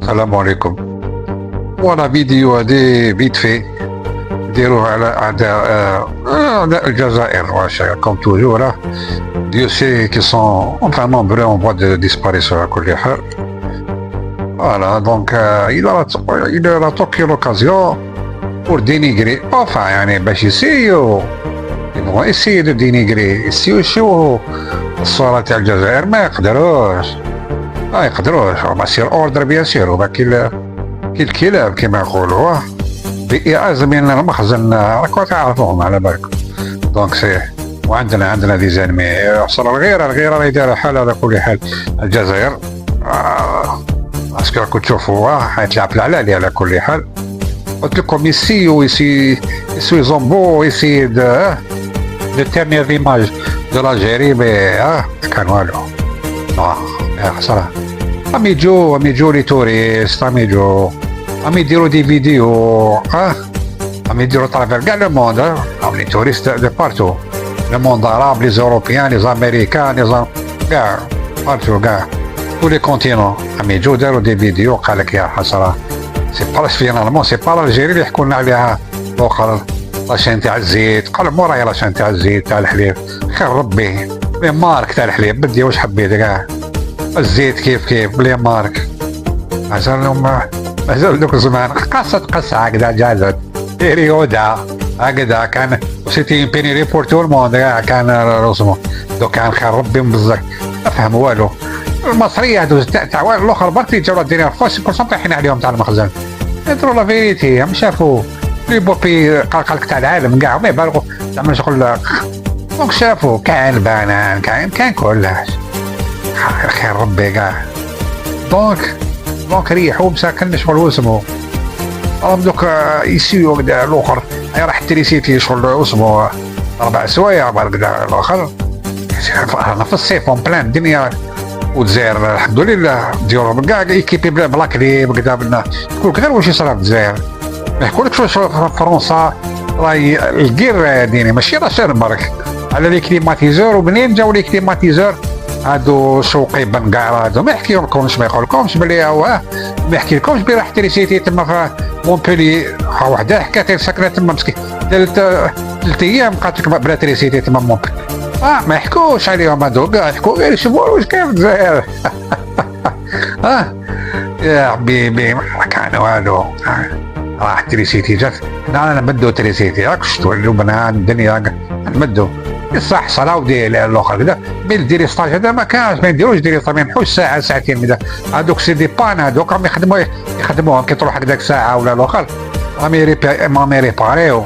السلام عليكم. فوالا فيديو هادي فيت في نديروه على أعداء الجزائر واش كوم توجور. Dieu sait qu'ils sont enfin nombreux en voie de disparition à كل حال. Voilà, donc il aura toqué l'occasion pour dénigrer, enfin يعني باش يسيو ils vont essayer de dénigrer يسيو الصورة تاع الجزائر. ما يقدروش ما سير اوردر بيان سير وما كي الكلاب كما يقولوا بإعاز من المخزن راكم تعرفوهم على بالكم. دونك سي وعندنا دي زانمي صار الغيره راهي دايره حال على كل حال. الجزائر اسكو راكم تشوفوا حيتلعب العلالي على كل حال. قلت لكم يسيو زومبو يسي دو تيرنير ليماج دو لاجيري مي كان والو صراحه. عم يجوا لي توريست، عم يديروا دي فيديو عم يديروا طرافير كاع لو موند. عم لي توريست دو بارتو لو موند عرب، لي زوروبيان، لي زاميريكان، كاع بارتو كاع تو لي كونتينون عم يجوا داروا دي فيديو. قال لك يا حسره سي با فينالمون سي با الجيري اللي يحكوا لنا عليها الاخر لاشين تاع الزيت. قال مو راهي لاشين تاع الزيت تاع الحليب خير ربي لي مارك تاع الحليب بدي واش حبيت كاع الزيت كيف بلي مارك. مازال دوك الزمان قصة هكذا جازت بيريودا هكذا كان سيتي بيني ريبور تو الموند كان رسمه دو كان خير ربي بزاف ما فهم والو. المصرية هادو تاع الاخر برك جاو الدنيا فاش كلهم طايحين عليهم تاع المخزن. يدرو لا فيريتي هم شافوا لي بوبي قلق تاع العالم كاع ما يبالغوا زعما شغل. دونك شافوا كاين البنان كاين كلش خير ربي كاع. دونك ريحوا مساكن شغل واسمو راهم دوك يسيو كدا الاخر راح تريسيتي شغل واسمو 4 سوايع بالك الاخر. انا في الصيف اون بلان الدنيا والجزائر الحمد لله ديالهم كاع ايكيبي بلا كليب كدا بنا تقول غير واش يصرا في الجزائر. ما يقولكش واش فرنسا راهي الكير ديني ماشي راه برك على لي كليماتيزور. ومنين جاو لي كليماتيزور هادو شوقيبا كاع هادو ما يحكيولكمش ما يقولكمش بلي هو ما يحكيلكمش بلي راح تريسيتي تما في مونبولي. وحده حكات ساكنه تما مسكين 3 ايام قالت لك بلا تريسيتي تما مونبولي. ما يحكوش عليهم هادو كاع يحكوا غير يشوفوا واش كاين في الجزائر. يا حبيبي ما كان والو راح تريسيتي جات انا نمدو تريسيتي راك شفتوا لبنان الدنيا نمدو صح صلاة ودي الاخر كذا مي ديري ستاج هذا ما كانش ما يديروش ديري ما ينحوش ساعه ساعتين كذا. هذوك سي دي بان هذوك راهم يخدموهم كي تروح هكذاك ساعه ولا الاخر راهم يريباريو.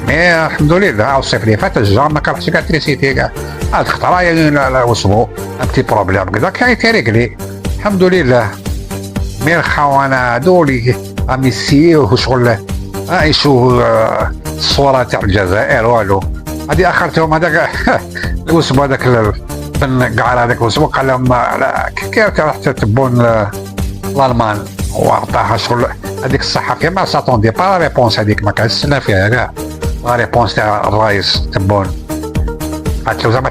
مي الحمد لله الصيف اللي فات الجار ما كرهتش كاع تريسيتي كاع هاد الخطره يعني وصمو ان بتي بروبليم كذا كاين تيريكلي الحمد لله. مي الخونه هادو اللي راهم يسيو شغل يشوفوا الصوره تاع الجزائر والو. هادي اخرتهم هذاك الوسم هذاك بن قعر هذاك الوسم قال لهم كيف راح تتبون الالمان وعطاها شغل. هذيك الصحفيه ما ساتوندي با ريبونس هذيك ما كانش تسنى فيها كاع لا ريبونس تاع الرئيس تبون. قالت له زعما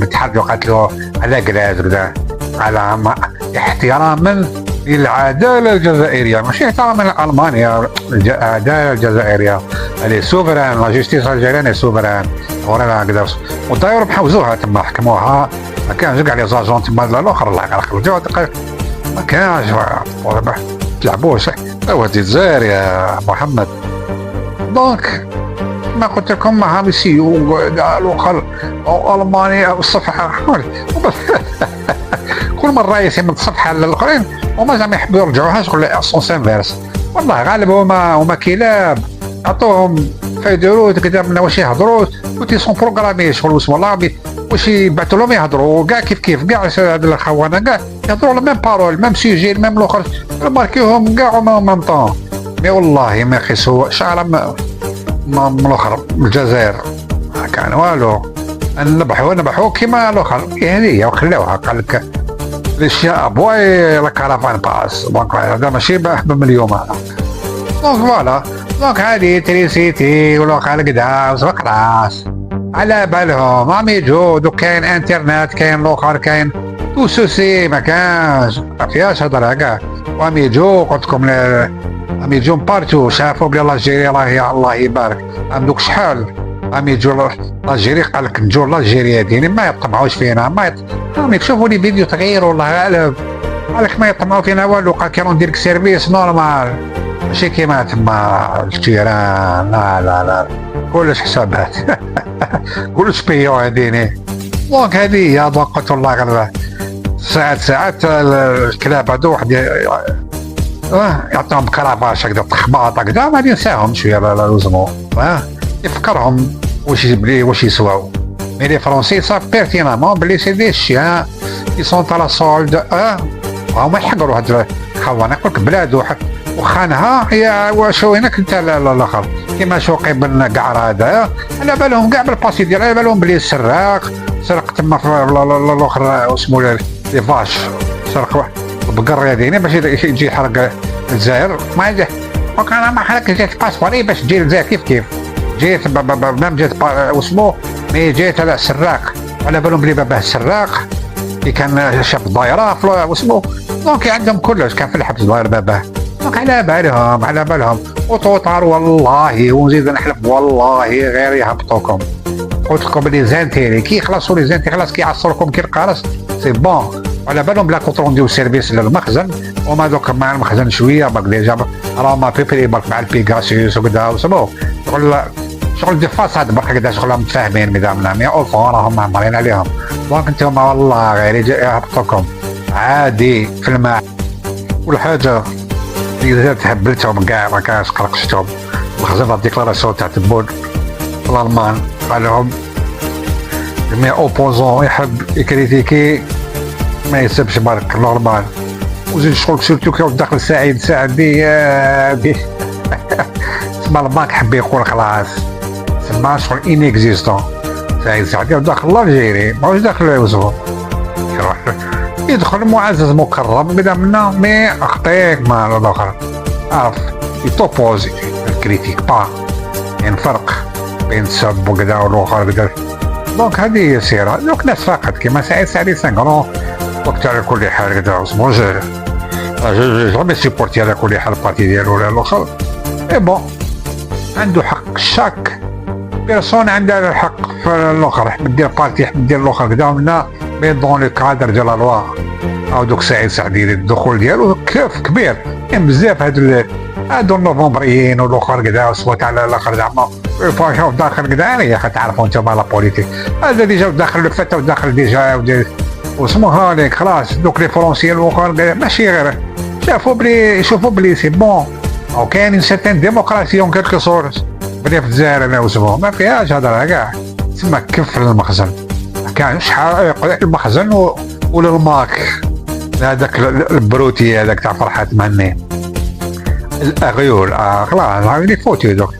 تحرجوا قالت له على كراز كذا على احتراما للعداله الجزائريه ماشي احتراما لالمانيا العداله الجزائريه اللي سوفران لا جوستيس الجيريان سوفران ورانا هكذا. وداير محوزوها تما حكموها ما كانش كاع لي زاجون تما الاخر الله خرجوا ما كانش ما تلعبوش هو الجزائر يا محمد. دونك ما قلت لكم ما هم يسيو الاخر او المانيا الصفحه كل مره يسمى الصفحه للاخرين وما زعما يحبوا يرجعوها شغل سونس انفيرس. والله غالب هما كلاب عطوهم فيديروا كذا واش يهضروا وتي سون بروغرامي شغل اسم الله واش يبعثوا لهم يهضروا كاع كيف كاع هاد الخونه كاع يهضروا ميم بارول ميم سيجي ميم الاخر ماركيوهم كاع ميم طون. مي والله ما يقيسوا شعر من الاخر الجزائر ما كان والو. نبحوا كيما الاخر هذه وخلاوها قال لك الاشياء بواي لا كارافان باس. دونك هذا ماشي بحب اليوم هذا. دونك فوالا دونك هادي تريسيتي ولا خالق كدا خلاص على بالهم راهم يجوا دوك كاين انترنت كاين الاخر كاين تو سوسي ما كانش ما فيهاش هضره كاع واميجو قلت لكم اميجو بارتو شافوا بلي لاجيري راهي الله يبارك عندك شحال اميجو لاجيري قال لك نجو لاجيريا ديالي ما يطمعوش فينا راهم يشوفوا لي فيديو تغير والله غالب قال لك ما يطمعوا فينا والو قال كانوا ندير لك سيرفيس نورمال ماشي كيما تما التيران لا كلش حسابات كلش بيو هاديني دونك هذه هي دونك قلت والله غير ساعات الكلاب هادو واحد يعطيهم كرافاش هكذا تخباط هكذا غادي ينساهم شويه لازمو يفكرهم واش يسواو مي لي فرونسي صاف بيرتينامون بلي سي دي شيان كي سون تاع لا سولد هما يحقروا هاد الخونه يقولك بلاد وخانها هي واش هناك انت الاخر كيما شوقي بن قعر هذا على بالهم كاع بالباسي ديالها على بالهم بلي سرق تما في الاخر اسمه لي فاش سرق البقر هذيني باش يجي يحرق الجزائر ما يجي انا ما حرقت جات باسبوري باش تجي الجزائر كيف جيت مام جات اسمه مي جيت على سراق على بالهم بلي باباه سراق اللي كان شاف الدايره واسمو دونك عندهم كلش كان في الحبس داير باباه دونك على بالهم وتوتر والله ونزيد نحلف والله غير يهبطوكم قلت لكم بلي زانتيري كي يخلصوا لي زانتي خلاص كيعصركم كي القارص سي بون على بالهم بلا كنترول نديو سيرفيس للمخزن وما دوك مع المخزن شويه باك ديجا راهما بيبري باك مع البيغاسيوس وكذا وسمو شغل دي فاساد برك هكذا شغل متفاهمين مدامنا مي اوفون راهم معمرين عليهم دونك انتوما والله غير يهبطوكم عادي في الماء والحاجه اللي تهبلتهم كاع ما كانش قرقشتهم الخزنه الديكلاراسيون تاع تبون في الالمان قال لهم مي اوبوزون يحب يكريتيكي ما يسبش برك نورمال وزيد شغل سيرتو كي داخل ساعد دي تسمى البنك حب يقول خلاص تسمى شغل انيكزيستون ساعد داخل الجيري ماهوش داخل يوسف يدخل معزز مكرم كذا منا مي اخطيك مع الاخر عرف يتوبوزي الكريتيك با يعني فرق بين السب وكذا والاخر كذا دونك هذه هي السيره دوك ناس فقط كيما سعيد سانكرون وقت على كل حال كذا اسمه جامي سيبورتي على كل حال البارتي ديالو ولا الاخر اي بون عنده حق شاك بيرسون عندها الحق في الاخر حب دير بارتي حب دير الاخر كذا منا مي دون لو كادر ديال لا لوا او دوك سعيد الدخول ديالو كيف كبير كاين بزاف هادو النوفمبريين والاخر كذا وصوت على الاخر زعما فاشاو داخل كذا يا اخي تعرفوا انتم لا بوليتيك هذا ديجا داخل الفتى وداخل ديجا واسموها ليك خلاص دوك لي فرونسيين الاخر ماشي غير يشوفوا بلي سي بون او كاين سيتين ديموقراطيون كالكو سورس بلي في الجزائر انا واسمو ما فيهاش هضره كاع تسمى كف المخزن كان شحال المخزن وللماك هذاك البروتي هذاك تاع فرحات مهني الاغيول خلاص غادي يفوتوا دوك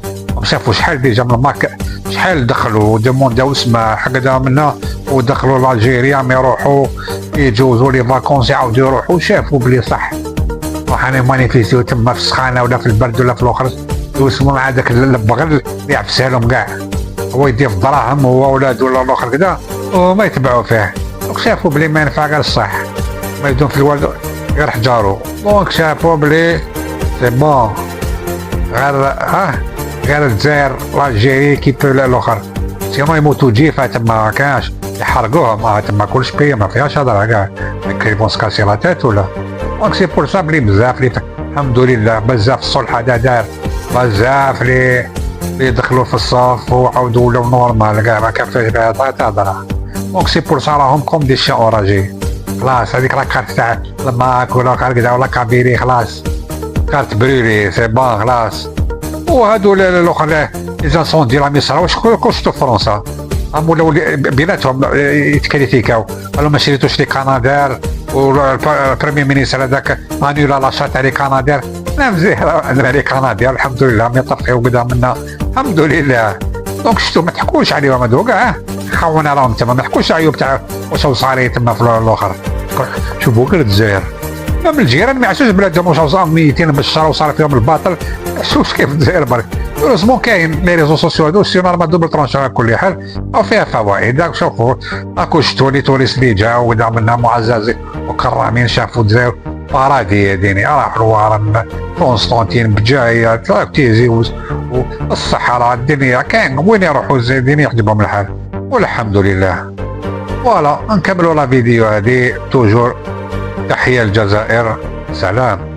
شافوا شحال ديجا من الماك شحال دخلوا ديمونداو اسمها هكذا منا ودخلوا لالجيريا ما يروحوا يجوزوا لي فاكونس يعاودوا يروحوا شافوا بلي صح وحنا مانيفيستيو تما في السخانه ولا في البرد ولا في الاخر يوسموا مع هذاك البغل اللي يعفسها لهم كاع هو يدير الدراهم هو ولاد ولا الاخر كذا وما يتبعوا فيه دونك شافوا بلي ما ينفع غير الصح ما يدون في الوالد غير حجارو دونك شافوا بلي سي بون غير الجزائر الجيري كيف الاخر سينو يموتوا جيفه تما ما كانش يحرقوهم تما كلش بي ما فيهاش هضره كاع كيفون سكاسي لا تيت ولا دونك سي بور سا بلي بزاف لي الحمد لله بزاف الصلح هذا دار بزاف لي دخلوا في الصف وعاودوا ولاو نورمال كاع ما كان فيه هضره دونك سي بور سا راهم كوم دي شيان اوراجي خلاص هذيك لا كارت تاع الماك ولا كذا ولا كابيري خلاص كارت بريلي سي بون خلاص وهادو الاخر لي زانسوندي راه ما يصراوش كلش في فرنسا هم ولاو بيناتهم يتكاليفيكاو قالوا ما شريتوش لي كنادير والبريمير مينيستر هذاك انيولا لاشا تاع لي كنادير لا مزيان عندنا لي كنادير الحمد لله ما يطفيو كذا منا الحمد لله دونك شفتوا ما تحكوش عليهم هادو كاع خاونا راهم تما ما تحكوش عيوب تاع واش صاري تما في الاخر شوفوا غير الجزائر من الجيران ما يعسوش بلادهم واش صاروا ميتين بالشهر وصار فيهم الباطل شوف كيف الجزائر برك هوريزمون كاين لي ريزو سوسيو هادو سي نورمال دوبل ترونش على كل حال او فيها فوائد شوفوا اكو شفتوا لي توريست اللي جاو ودا منا معززين وكرامين شافوا الجزائر بارادي ديني راح روارن كونستانتين بجاية تيزي والصحة راه الدنيا كان وين يروحوا الزايدين يعجبهم الحال والحمد لله. فوالا نكملوا لا فيديو هذه توجور. تحية الجزائر. سلام.